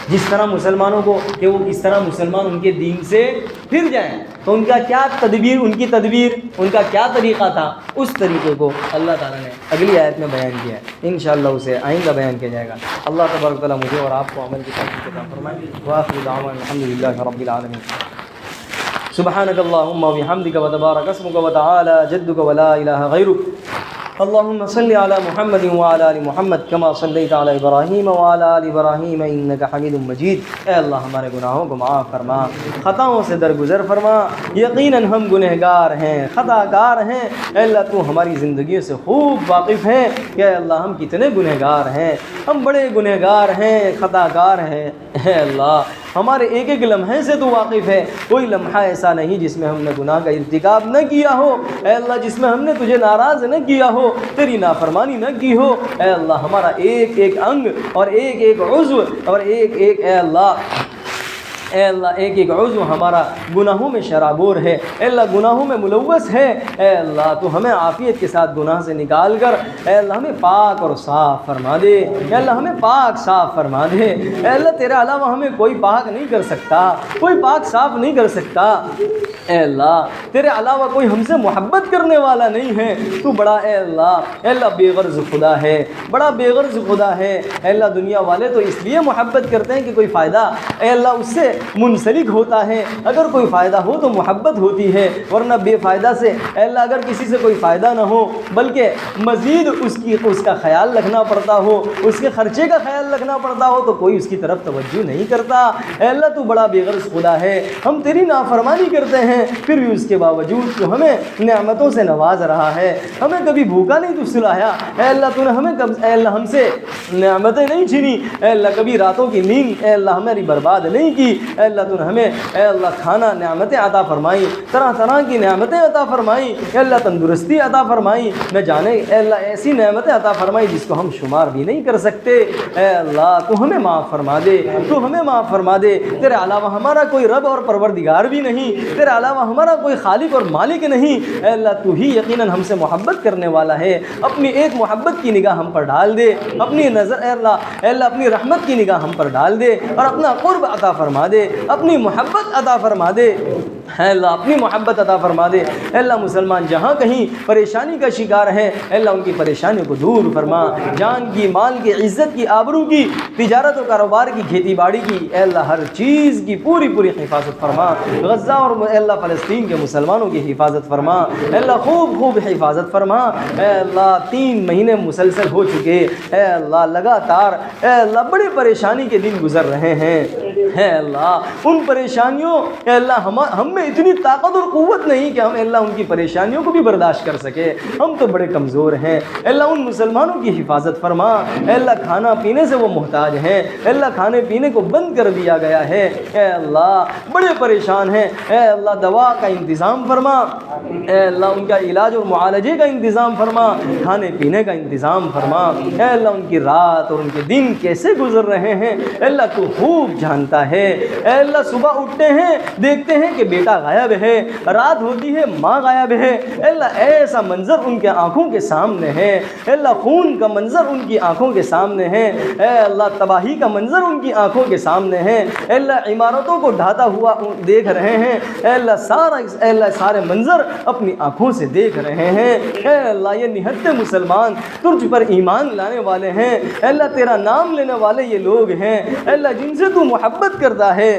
جس طرح مسلمانوں کو کہ وہ کس طرح مسلمان ان کے دین سے پھر جائیں، تو ان کا کیا تدبیر، ان کی تدبیر، ان کا کیا طریقہ تھا، اس طریقے کو اللہ تعالیٰ نے اگلی آیت میں بیان کیا ہے۔ انشاءاللہ اسے آئندہ بیان کیا جائے گا۔ اللہ تبارک و تعالیٰ مجھے اور آپ کو عمل کی توفیق عطا فرمائے۔ وآخر دعوانا الحمدللہ رب العالمین۔ سبحانک اللہم وبحمدک وتبارک اسمک وتعالی جدک ولا الہ غیرک۔ اللهم صل على محمد وعلى آل محمد كما صليت على ابراہیم وعلى آل ابراہیم انك حمید مجید۔ اے اللہ ہمارے گناہوں کو معاف فرما، خطاؤں سے درگزر فرما، یقیناً ہم گنہگار ہیں، خطا کار ہیں۔ اے اللہ تو ہماری زندگیوں سے خوب واقف ہے کہ اے اللہ ہم کتنے گنہگار ہیں، ہم بڑے گنہگار ہیں، خطا کار ہیں۔ اے اللہ ہمارے ایک ایک لمحے سے تو واقف ہے، کوئی لمحہ ایسا نہیں جس میں ہم نے گناہ کا ارتکاب نہ کیا ہو، اے اللہ جس میں ہم نے تجھے ناراض نہ کیا ہو، تیری نافرمانی نہ کی ہو۔ اے اللہ ہمارا ایک ایک انگ اور ایک ایک عضو اور ایک ایک اے اللہ ایک ایک عضو ہمارا گناہوں میں شرابور ہے، اے اللہ گناہوں میں ملوث ہے۔ اے اللہ تو ہمیں عافیت کے ساتھ گناہ سے نکال کر اے اللہ ہمیں پاک اور صاف فرما دے، اے اللہ ہمیں پاک صاف فرما دے۔ اے اللہ تیرے علاوہ ہمیں کوئی پاک نہیں کر سکتا، کوئی پاک صاف نہیں کر سکتا۔ اے اللہ تیرے علاوہ کوئی ہم سے محبت کرنے والا نہیں ہے، تو بڑا اے اللہ بے غرض خدا ہے، بڑا بے غرض خدا ہے۔ اے اللہ دنیا والے تو اس لیے محبت کرتے ہیں کہ کوئی فائدہ اے اللہ اس سے منسلک ہوتا ہے، اگر کوئی فائدہ ہو تو محبت ہوتی ہے، ورنہ بے فائدہ سے اے اللہ اگر کسی سے کوئی فائدہ نہ ہو بلکہ مزید اس کا خیال رکھنا پڑتا ہو، اس کے خرچے کا خیال رکھنا پڑتا ہو تو کوئی اس کی طرف توجہ نہیں کرتا۔ اے اللہ تو بڑا بے غرض خدا ہے، ہم تیری نافرمانی کرتے ہیں پھر بھی اس کے باوجود تو ہمیں نعمتوں سے نواز رہا ہے، ہمیں کبھی بھوکا نہیں تو سلایا۔ اے اللہ تو نے اے اللہ ہم سے نعمتیں نہیں چھینی، اے اللہ کبھی راتوں کی نیند اے اللہ ہماری برباد نہیں کی۔ اے اللہ تو نے ہمیں اے اللہ کھانا نعمتیں عطا فرمائی، طرح طرح کی نعمتیں عطا فرمائی، اے اللہ تندرستی عطا فرمائی، نہ جانے اے اللہ ایسی نعمتیں عطا فرمائی جس کو ہم شمار بھی نہیں کر سکتے۔ اے اللہ تو ہمیں معاف فرما دے، تو ہمیں معاف فرما دے۔ تیرے علاوہ ہمارا کوئی رب اور پروردگار بھی نہیں، تیرے علاوہ ہمارا کوئی خالق اور مالک نہیں۔ اے اللہ تو ہی یقیناً ہم سے محبت کرنے والا ہے، اپنی ایک محبت کی نگاہ ہم پر ڈال دے، اپنی نظر اے اللہ اپنی رحمت کی نگاہ ہم پر ڈال دے اور اپنا قرب عطا فرما دے، اپنی محبت عطا فرما دے۔ اے اللہ اپنی محبت عطا فرما دے۔ اے اللہ مسلمان جہاں کہیں پریشانی کا شکار ہیں اے اللہ ان کی پریشانیوں کو دور فرما، جان کی، مال کی، عزت کی، آبرو کی، تجارت و کاروبار کی، کھیتی باڑی کی، اے اللہ ہر چیز کی پوری حفاظت فرما۔ غزہ اور اے اللہ فلسطین کے مسلمانوں کی حفاظت فرما، اے اللہ خوب حفاظت فرما۔ اے اللہ 3 مہینے مسلسل ہو چکے اے اللہ لگاتار اے اللہ بڑی پریشانی کے دن گزر رہے ہیں۔ اے اللہ ان پریشانیوں اے اللہ ہم میں اتنی طاقت اور قوت نہیں کہ ہم اے اللہ ان کی پریشانیوں کو بھی برداشت کر سکے، ہم تو بڑے کمزور ہیں۔ اے اللہ ان مسلمانوں کی حفاظت فرما، اے اللہ کھانا پینے سے وہ محتاج ہیں، اے اللہ کھانے پینے کو بند کر دیا گیا ہے، اے اللہ بڑے پریشان ہیں، اے اللہ دوا کا انتظام فرما، اے اللہ ان کا علاج اور معالجے کا انتظام فرما، کھانے پینے کا انتظام فرما۔ اے اللہ ان کی رات اور ان کے دن کیسے گزر رہے ہیں اے اللہ تو خوب جانتا ہے۔ اے اللہ صبح اٹھتے ہیں دیکھتے ہیں کہ بیٹا غائب ہے، رات ہوتی ہے ماں غائب ہے، اے اللہ ایسا منظر ان کے آنکھوں کے سامنے ہے، اے اللہ خون کا منظر ان کی آنکھوں کے سامنے ہے، اے اللہ تباہی کا منظر ان کی آنکھوں کے سامنے ہے، اے اللہ عمارتوں کو ڈھاتا ہوا دیکھ رہے ہیں، اے اللہ سارے منظر اپنی آنکھوں سے دیکھ رہے ہیں۔ اے اللہ یہ نہتے مسلمان تجھ پر ایمان لانے والے ہیں، اے اللہ تیرا نام لینے والے یہ لوگ ہیں، اے اللہ جن سے تو محبت کرتا ہے،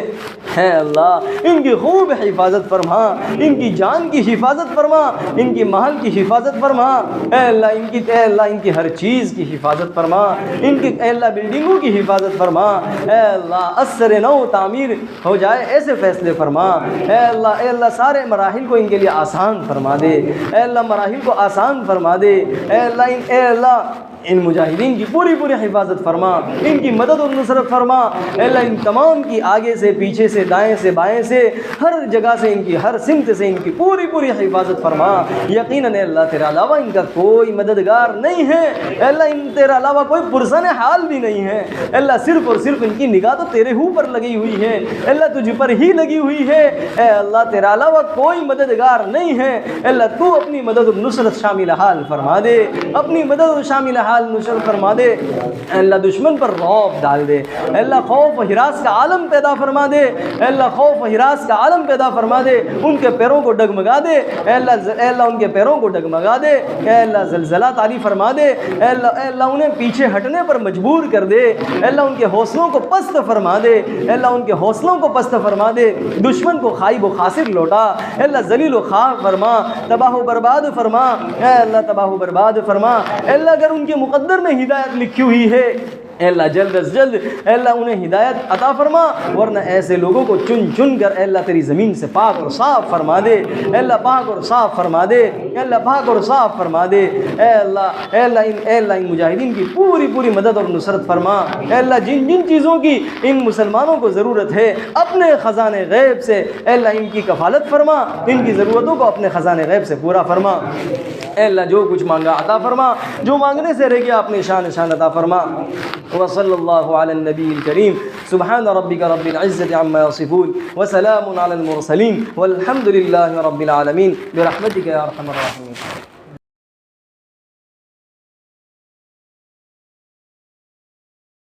اے اللہ ان کی خوب حفاظت فرما، ان کی جان کی حفاظت فرما، ان کی مال کی حفاظت فرما، اے اللہ ان کی ہر چیز کی حفاظت فرما، ان کی اے اللہ بلڈنگوں کی حفاظت فرما، اے اللہ اثر نو تعمیر ہو جائے ایسے فیصلے فرما، اے اللہ سارے مراحل کو ان کے لیے آسان فرما دے، اے اللہ مراحل کو آسان فرما دے، اے اللہ ان مجاہدین کی پوری حفاظت فرما، ان کی مدد اور نصرت فرما، اے اللہ ان تمام کی آگے سے پیچھے سے دائیں سے بائیں سے ہر جگہ سے ان کی ہر سمت سے ان کی پوری حفاظت فرما۔ یقیناً اے اللہ تیرے علاوہ ان کا کوئی مددگار نہیں ہے، اے اللہ ان تیرے علاوہ کوئی پرسن حال بھی نہیں ہے، اے اللہ صرف اور صرف ان کی نگاہ تو تیرے اوپر لگی ہوئی ہے، اے اللہ تجھ پر ہی لگی ہوئی ہے، اے اللہ تیرے علاوہ کوئی مددگار نہیں ہے، اے اللہ تو اپنی مدد اور نصرت شامل حال فرما دے، اپنی مدد اور شامل حال نصرت فرما دے، اے اللہ دشمن پر رعب ڈال دے، اے اللہ خوف و ہراس کا عالم پیدا فرما دے، اے اللہ خوف و ہراس کا عالم پیدا فرما دے، ان کے پیروں کو ڈگمگا دے، اے اللہ ان کے پیروں کو ڈگمگا دے، اے اللہ زلزلہ طاری فرما دے، اے اللہ انہیں پیچھے ہٹنے پر مجبور کر دے، اے اللہ ان کے حوصلوں کو پست فرما دے، اے اللہ ان کے حوصلوں کو پست فرما دے، دشمن کو خائب و خاسر لوٹا، اے اللہ ذلیل و خوار فرما، تباہ و برباد فرما، اے اللہ تباہ و برباد فرما، اے اللہ اگر ان کے مقدر میں ہدایت لکھی ہوئی ہے اے اللہ جلد از جلد اے اللہ انہیں ہدایت عطا فرما، ورنہ ایسے لوگوں کو چن کر اے اللہ تیری زمین سے پاک اور صاف فرما دے، اے اللہ پاک اور صاف فرما دے، اے اللہ پاک اور صاف فرما دے، اے اللہ ان مجاہدین کی پوری مدد اور نصرت فرما، اے اللہ جن چیزوں کی ان مسلمانوں کو ضرورت ہے اپنے خزانے غیب سے اے اللہ ان کی کفالت فرما، ان کی ضرورتوں کو اپنے خزانے غیب سے پورا فرما، اے اللہ جو کچھ مانگا عطا فرما، جو مانگنے سے رہ گیا اپنے شان عطا فرما۔ وصلی اللہ علی النبی الکریم، سبحان ربک رب العزة عما یصفون وسلام علی المرسلین والحمد للہ رب العالمین برحمتک یا ارحم الراحمین۔